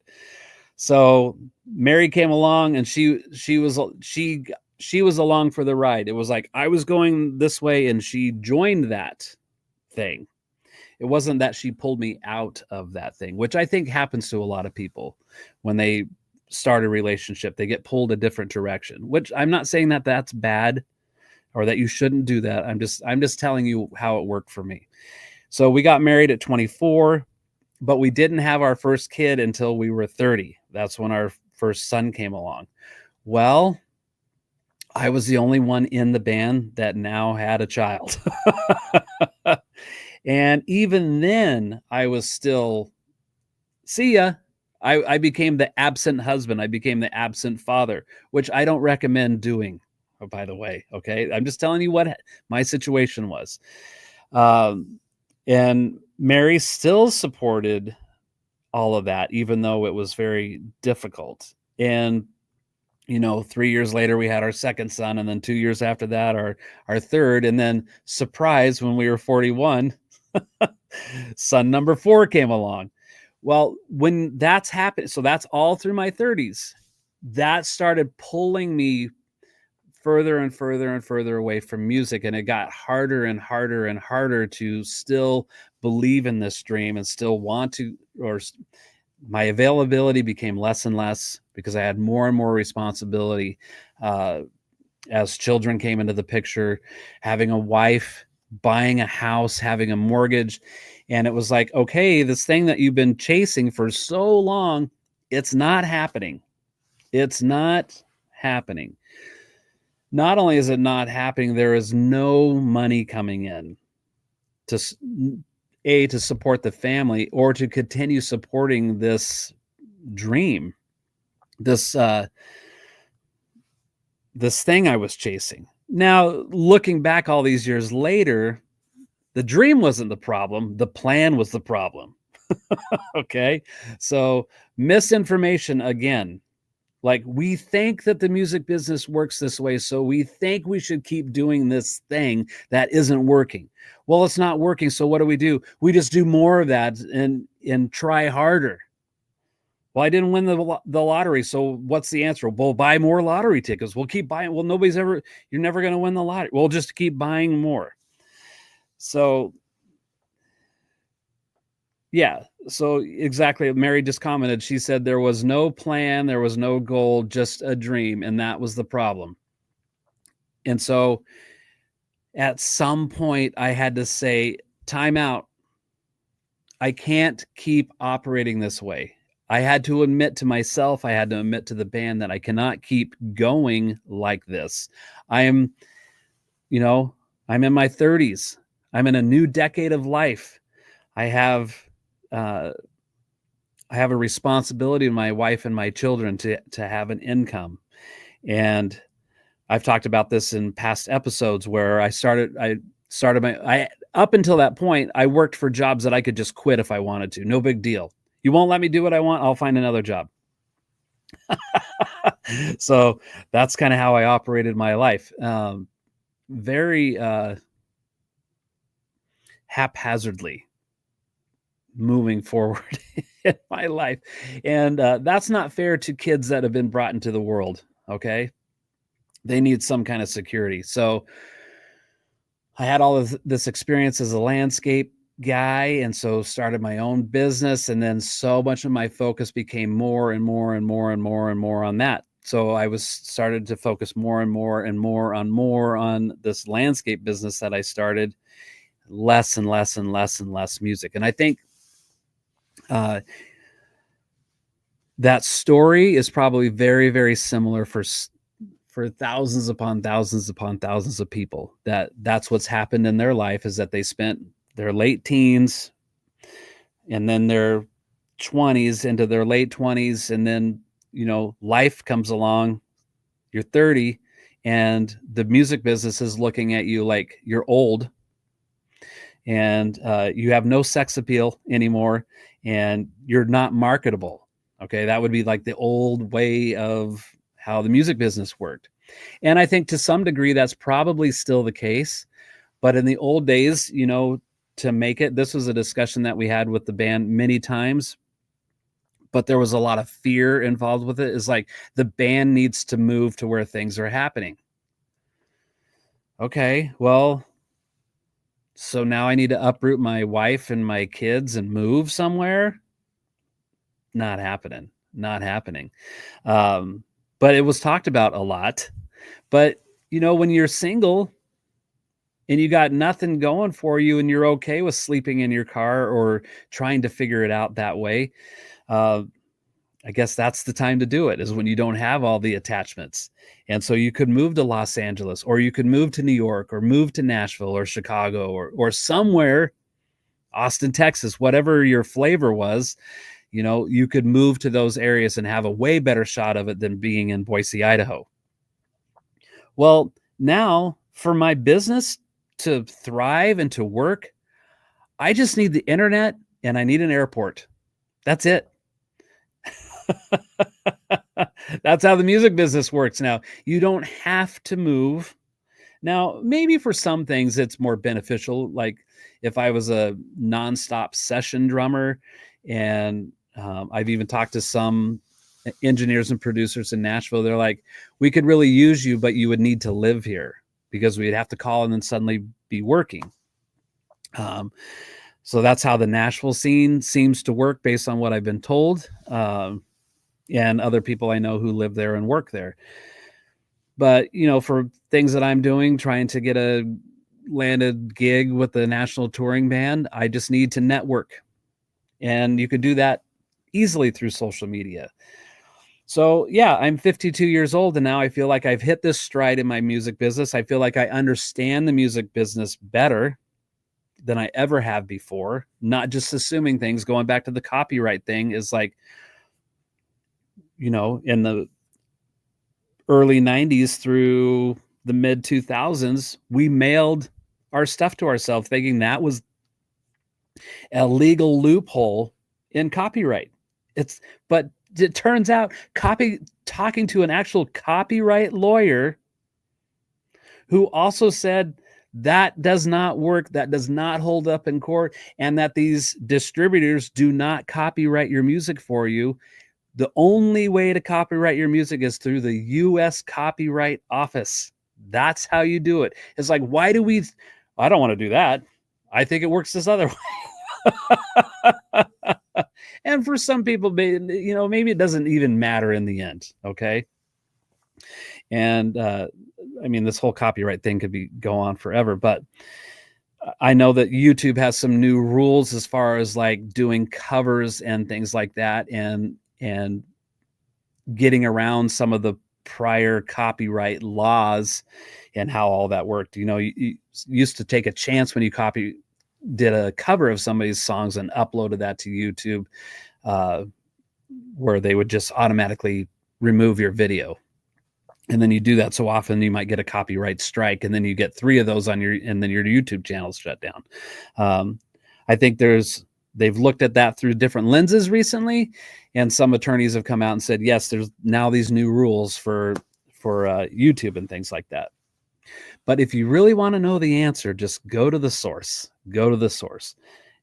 So Mary came along, and she was along for the ride. It was like I was going this way, and she joined that thing. It wasn't that she pulled me out of that thing, which I think happens to a lot of people when they start a relationship. They get pulled a different direction, which I'm not saying that that's bad or that you shouldn't do that. I'm just telling you how it worked for me. So we got married at 24, but we didn't have our first kid until we were 30. That's when our first son came along. Well, I was the only one in the band that now had a child. And even then, I was still, see ya. I became the absent husband. I became the absent father, which I don't recommend doing, by the way. Okay. I'm just telling you what my situation was. And Mary still supported all of that, even though it was very difficult. And, 3 years later, we had our second son. And then 2 years after that, our third. And then surprise, when we were 41, son number 4 came along. Well, when that's happened, so that's all through my 30s, that started pulling me further and further and further away from music. And it got harder and harder and harder to still believe in this dream and still want to, or my availability became less and less because I had more and more responsibility as children came into the picture, having a wife, buying a house, having a mortgage. And it was like, okay, this thing that you've been chasing for so long, it's not happening. It's not happening. Not only is it not happening, there is no money coming in to support the family or to continue supporting this dream, this thing I was chasing. Now, looking back all these years later, the dream wasn't the problem. The plan was the problem. Okay. So misinformation again. Like, we think that the music business works this way, so we think we should keep doing this thing that isn't working. Well, it's not working, so what do? We just do more of that and try harder. Well, I didn't win the lottery, so what's the answer? We'll buy more lottery tickets. We'll keep buying. Well, you're never going to win the lottery. We'll just keep buying more. So, yeah. So exactly. Mary just commented. She said there was no plan, there was no goal, just a dream. And that was the problem. And so at some point I had to say, time out. I can't keep operating this way. I had to admit to myself, I had to admit to the band that I cannot keep going like this. I'm in my 30s. I'm in a new decade of life. I have I have a responsibility to my wife and my children to have an income. And I've talked about this in past episodes where I up until that point, I worked for jobs that I could just quit if I wanted to. No big deal. You won't let me do what I want, I'll find another job. So that's kind of how I operated my life. Very haphazardly moving forward in my life. And that's not fair to kids that have been brought into the world. Okay. They need some kind of security. So I had all of this experience as a landscape guy, and so started my own business. And then so much of my focus became more and more and more and more and more on that. So I was started to focus more and more and more on this landscape business that I started, less and less and less and less music. And I think that story is probably very, very similar for thousands upon thousands upon thousands of people. That's what's happened in their life, is that they spent their late teens and then their 20s into their late 20s, and then life comes along, you're 30, and the music business is looking at you like you're old, and you have no sex appeal anymore, and you're not marketable. Okay, that would be like the old way of how the music business worked. And I think to some degree that's probably still the case. But in the old days, to make it, this was a discussion that we had with the band many times, but there was a lot of fear involved with it. Is like, the band needs to move to where things are happening. Okay, well, so now I need to uproot my wife and my kids and move somewhere? Not happening. Not happening. But it was talked about a lot. But, when you're single and you got nothing going for you and you're okay with sleeping in your car or trying to figure it out that way, I guess that's the time to do it, is when you don't have all the attachments. And so you could move to Los Angeles, or you could move to New York, or move to Nashville or Chicago, or somewhere, Austin, Texas, whatever your flavor was, you could move to those areas and have a way better shot of it than being in Boise, Idaho. Well, now for my business to thrive and to work, I just need the internet and I need an airport. That's it. That's how the music business works now. You don't have to move. Now, maybe for some things it's more beneficial. Like if I was a nonstop session drummer, and I've even talked to some engineers and producers in Nashville. They're like, we could really use you, but you would need to live here, because we'd have to call and then suddenly be working. So that's how the Nashville scene seems to work, based on what I've been told, and other people I know who live there and work there. But, for things that I'm doing, trying to get a landed gig with the national touring band, I just need to network. And you could do that easily through social media. So yeah, I'm 52 years old, and now I feel like I've hit this stride in my music business. I feel like I understand the music business better than I ever have before. Not just assuming things. Going back to the copyright thing, is like, in the early 90s through the mid 2000s, we mailed our stuff to ourselves thinking that was a legal loophole in copyright. But it turns out talking to an actual copyright lawyer, who also said that does not work, that does not hold up in court, and that these distributors do not copyright your music for you. The only way to copyright your music is through the U.S. Copyright Office. That's how you do it. It's like, I don't want to do that. I think it works this other way. And for some people, maybe it doesn't even matter in the end. Okay. And this whole copyright thing could go on forever, but I know that YouTube has some new rules as far as like doing covers and things like that, and getting around some of the prior copyright laws and how all that worked. You used to take a chance when you did a cover of somebody's songs and uploaded that to YouTube. where they would just automatically remove your video. And then you do that so often, you might get a copyright strike, and then you get 3 of those on and then your YouTube channel's shut down. I think they've looked at that through different lenses recently, and some attorneys have come out and said, yes, there's now these new rules for YouTube and things like that. But if you really want to know the answer, just go to the source. Go to the source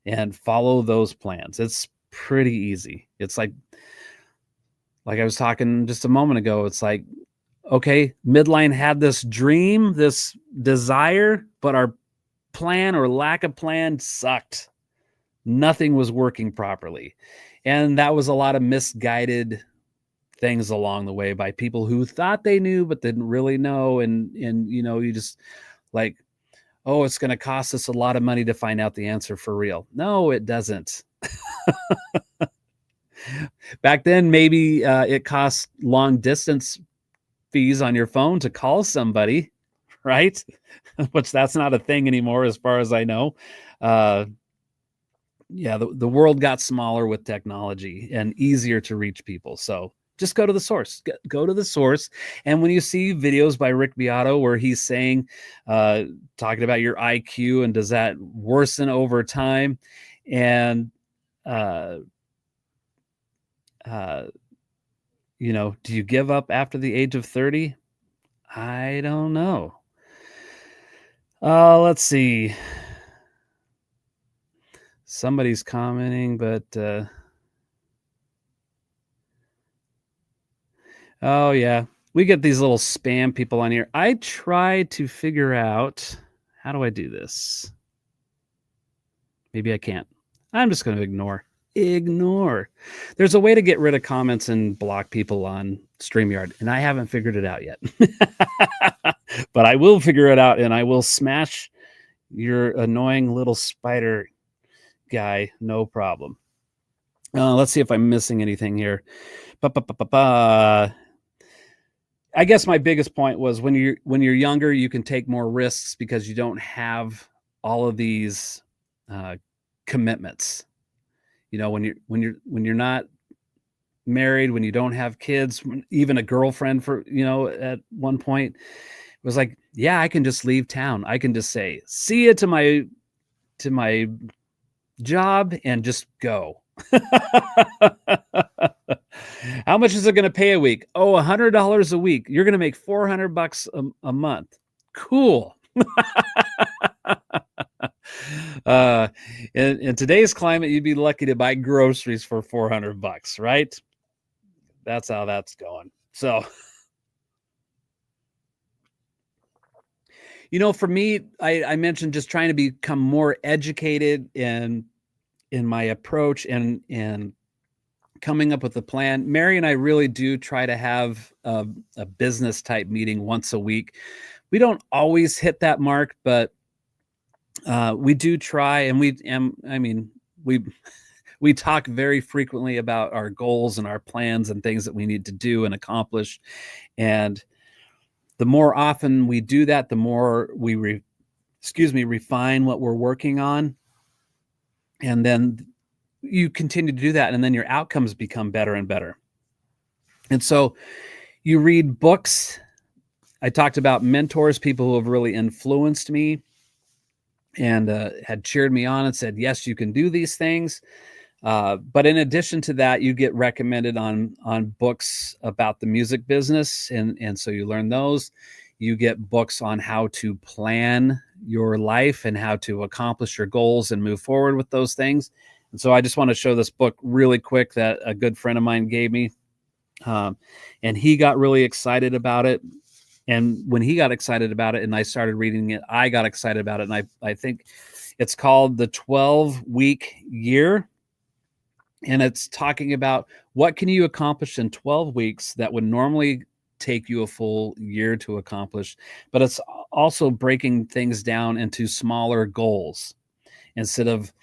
and follow those plans. It's pretty easy. It's like I was talking just a moment ago, it's like, okay, Midline had this dream, this desire, but our plan or lack of plan sucked. Nothing was working properly. And that was a lot of misguided things along the way by people who thought they knew but didn't really know. And you just like, oh, it's going to cost us a lot of money to find out the answer for real. No, it doesn't. Back then, maybe it cost long distance fees on your phone to call somebody, right? Which that's not a thing anymore, as far as I know. Yeah, the world got smaller with technology and easier to reach people. So just go to the source. Go to the source. And when you see videos by Rick Beato where he's saying, talking about your IQ and does that worsen over time, and do you give up after the age of 30? I don't know. Let's see. Somebody's commenting, but oh yeah, we get these little spam people on here. I try to figure out, how do I do this? Maybe I can't. I'm just going to ignore. There's a way to get rid of comments and block people on StreamYard, and I haven't figured it out yet. But I will figure it out, and I will smash your annoying little spider guy, no problem. Let's see if I'm missing anything here. I guess my biggest point was when you're younger, you can take more risks because you don't have all of these commitments. When you're not married, when you don't have kids, even a girlfriend for at one point, it was like, yeah, I can just leave town. I can just say, see you to my job and just go. How much is it going to pay a week? Oh, $100 a week. You're going to make $400 a month. Cool. In today's climate, you'd be lucky to buy groceries for $400, right? That's how that's going. So, for me, I mentioned just trying to become more educated in my approach and coming up with a plan. Mary and I really do try to have a business type meeting once a week. We don't always hit that mark, but we do try, and we talk very frequently about our goals and our plans and things that we need to do and accomplish. And the more often we do that, the more we refine what we're working on. And then you continue to do that, and then your outcomes become better and better. And so you read books. I talked about mentors, people who have really influenced me and had cheered me on and said, yes, you can do these things. But in addition to that, you get recommended on books about the music business. And so you learn those. You get books on how to plan your life and how to accomplish your goals and move forward with those things. And so I just want to show this book really quick that a good friend of mine gave me. And he got really excited about it. And when he got excited about it and I started reading it, I got excited about it. And I think it's called The 12-Week Year. And it's talking about what can you accomplish in 12 weeks that would normally take you a full year to accomplish. But it's also breaking things down into smaller goals instead of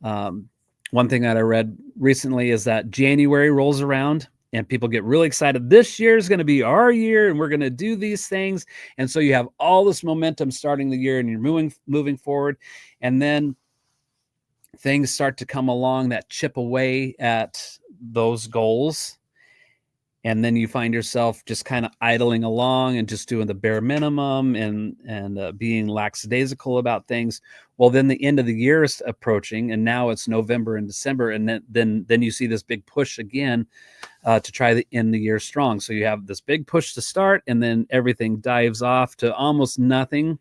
one thing that I read recently is that January rolls around and people get really excited. This year is going to be our year and we're going to do these things. And so you have all this momentum starting the year and you're moving forward. And then things start to come along that chip away at those goals, and then you find yourself just kind of idling along and just doing the bare minimum and being lackadaisical about things, well, then the end of the year is approaching, and now it's November and December, and then you see this big push again to try to end the year strong. So you have this big push to start, and then everything dives off to almost nothing,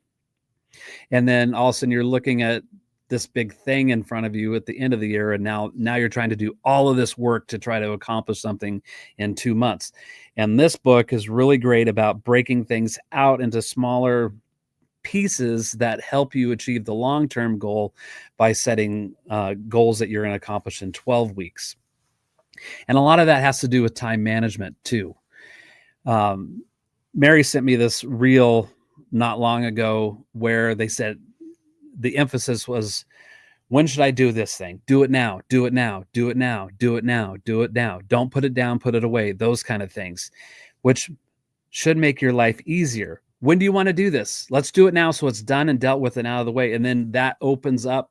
and then all of a sudden you're looking at this big thing in front of you at the end of the year, and now you're trying to do all of this work to try to accomplish something in 2 months. And this book is really great about breaking things out into smaller pieces that help you achieve the long-term goal by setting goals that you're going to accomplish in 12 weeks. And a lot of that has to do with time management too. Mary sent me this reel not long ago where they said the emphasis was, when should I do this thing? Do it now, do it now, do it now, do it now, do it now. Don't put it down, put it away, those kind of things, which should make your life easier. When do you want to do this? Let's do it now so it's done and dealt with and out of the way. And then that opens up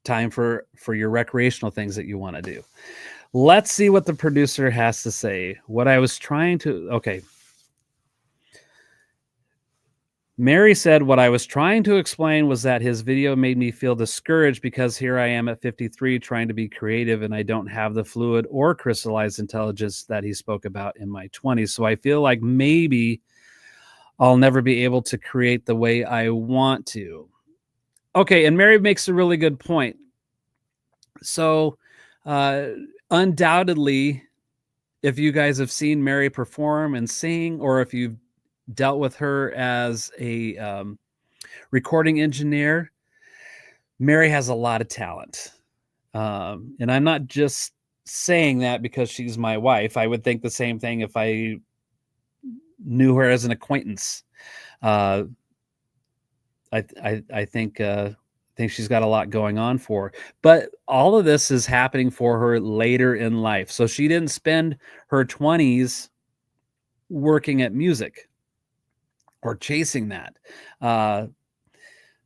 time for your recreational things that you want to do. Let's see what the producer has to say. Mary said, what I was trying to explain was that his video made me feel discouraged because here I am at 53 trying to be creative, and I don't have the fluid or crystallized intelligence that he spoke about in my 20s. So I feel like maybe I'll never be able to create the way I want to. Okay, and Mary makes a really good point. So undoubtedly, if you guys have seen Mary perform and sing, or if you've dealt with her as a recording engineer, Mary has a lot of talent. And I'm not just saying that because she's my wife. I would think the same thing if I knew her as an acquaintance. I think she's got a lot going on for her. But all of this is happening for her later in life. So she didn't spend her 20s working at music or chasing that.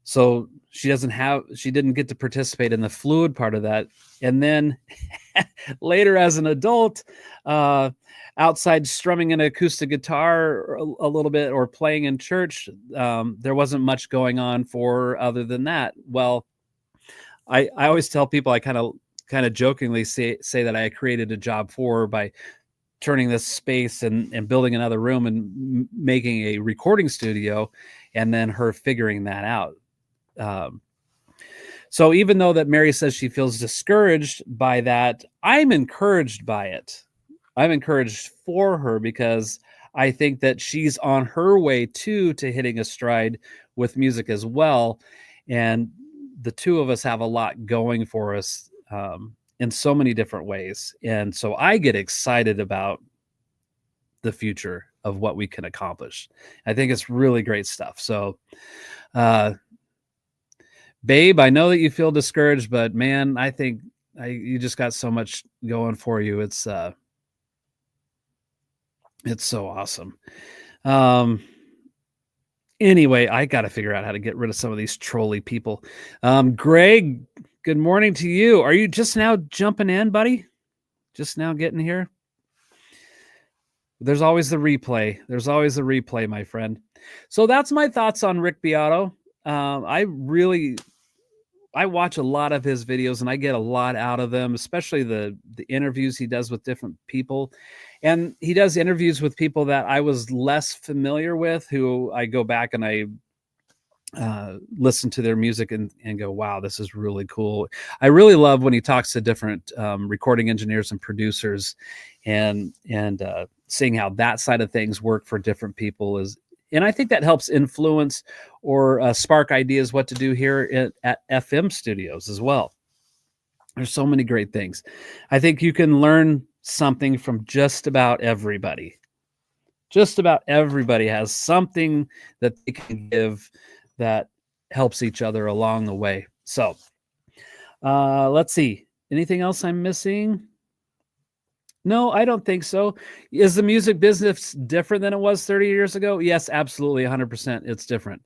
So she didn't get to participate in the fluid part of that. And then later as an adult, outside strumming an acoustic guitar a little bit or playing in church, there wasn't much going on for her other than that. Well, I always tell people, I kind of jokingly say that I created a job for her by turning this space and building another room and making a recording studio, and then her figuring that out. So even though that Mary says she feels discouraged by that, I'm encouraged by it. I'm encouraged for her because I think that she's on her way to hitting a stride with music as well. And the two of us have a lot going for us in so many different ways. And so I get excited about the future of what we can accomplish. I think it's really great stuff. So, babe, I know that you feel discouraged, but man, I think you just got so much going for you. It's so awesome. Anyway, I got to figure out how to get rid of some of these trolly people. Greg, good morning to you. Are you just now jumping in, buddy? Just now getting here? There's always the replay. There's always the replay, my friend. So that's my thoughts on Rick Beato. I watch a lot of his videos and I get a lot out of them, especially the interviews he does with different people. And he does interviews with people that I was less familiar with, who I go back and I listen to their music and go, wow, this is really cool. I really love when he talks to different recording engineers and producers and seeing how that side of things work for different people and I think that helps influence or spark ideas what to do here at FM studios as well. There's so many great things. I think you can learn something from just about everybody. Just about everybody has something that they can give that helps each other along the way. So let's see. Anything else I'm missing? No, I don't think so. Is the music business different than it was 30 years ago? Yes, absolutely. 100%. It's different.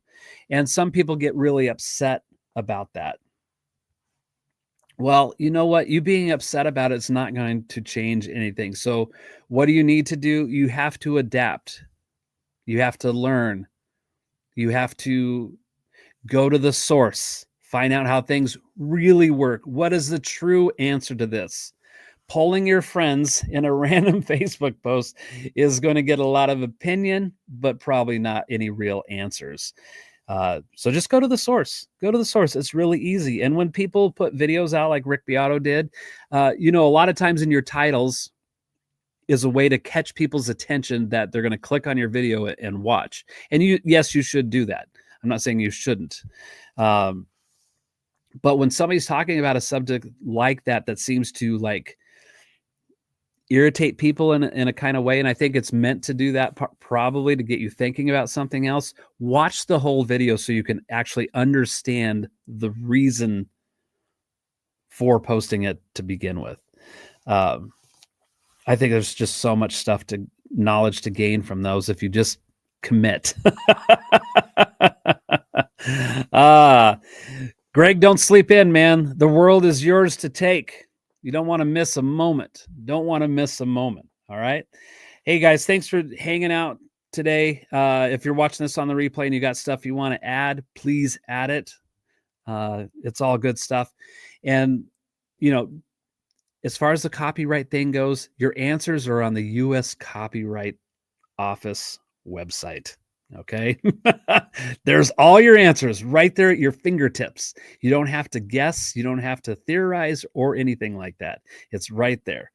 And some people get really upset about that. Well, you know what? You being upset about it's not going to change anything. So what do you need to do? You have to adapt. You have to learn. You have to go to the source, find out how things really work. What is the true answer to this? Polling your friends in a random Facebook post is going to get a lot of opinion, but probably not any real answers. So just go to the source. Go to the source. It's really easy. And when people put videos out like Rick Beato did, a lot of times in your titles is a way to catch people's attention that they're going to click on your video and watch. And yes, you should do that. I'm not saying you shouldn't. But when somebody's talking about a subject like that seems to like irritate people in a kind of way, and I think it's meant to do that probably to get you thinking about something else, watch the whole video so you can actually understand the reason for posting it to begin with. I think there's just so much knowledge to gain from those if you just commit. Greg, don't sleep in, man. The world is yours to take. You don't want to miss a moment. Don't want to miss a moment. All right. Hey guys, thanks for hanging out today. If you're watching this on the replay and you got stuff you want to add, please add it. It's all good stuff. And, as far as the copyright thing goes, your answers are on the U.S. Copyright Office website. Okay. There's all your answers right there at your fingertips. You don't have to guess. You don't have to theorize or anything like that. It's right there.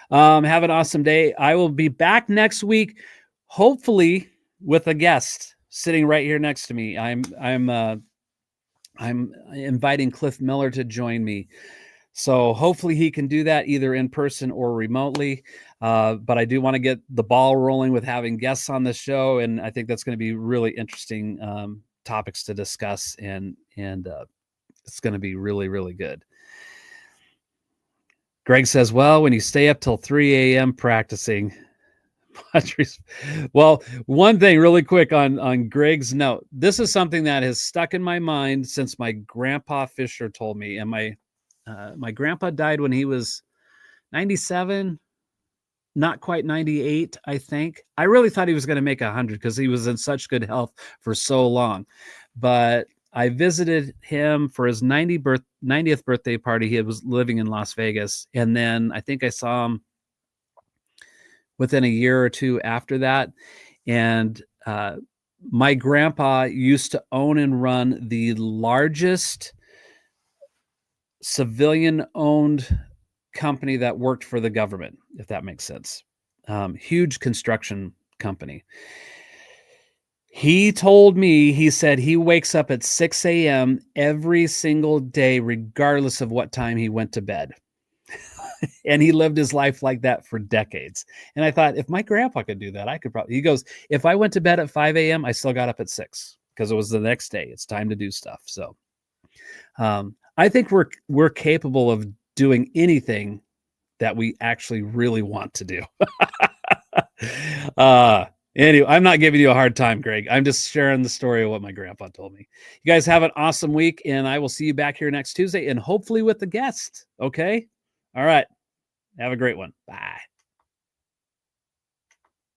Have an awesome day. I will be back next week, hopefully with a guest sitting right here next to me. I'm inviting Cliff Miller to join me. So hopefully he can do that either in person or remotely. But I do want to get the ball rolling with having guests on the show. And I think that's going to be really interesting topics to discuss. And it's going to be really, really good. Greg says, well, when you stay up till 3 a.m. practicing. Well, one thing really quick on Greg's note. This is something that has stuck in my mind since my grandpa Fisher told me. And my grandpa died when he was 97, not quite 98, I think. I really thought he was going to make 100 because he was in such good health for so long. But I visited him for his 90th birthday party. He was living in Las Vegas. And then I think I saw him within a year or two after that. And my grandpa used to own and run the largest civilian-owned company that worked for the government, if that makes sense. Huge construction company. He told me, he said he wakes up at 6 a.m. every single day, regardless of what time he went to bed. And he lived his life like that for decades. And I thought, if my grandpa could do that, I could probably. He goes, if I went to bed at 5 a.m., I still got up at 6 because it was the next day. It's time to do stuff. So I think we're capable of doing anything that we actually really want to do. Anyway, I'm not giving you a hard time, Greg. I'm just sharing the story of what my grandpa told me. You guys have an awesome week, and I will see you back here next Tuesday, and hopefully with a guest. Okay? All right. Have a great one. Bye.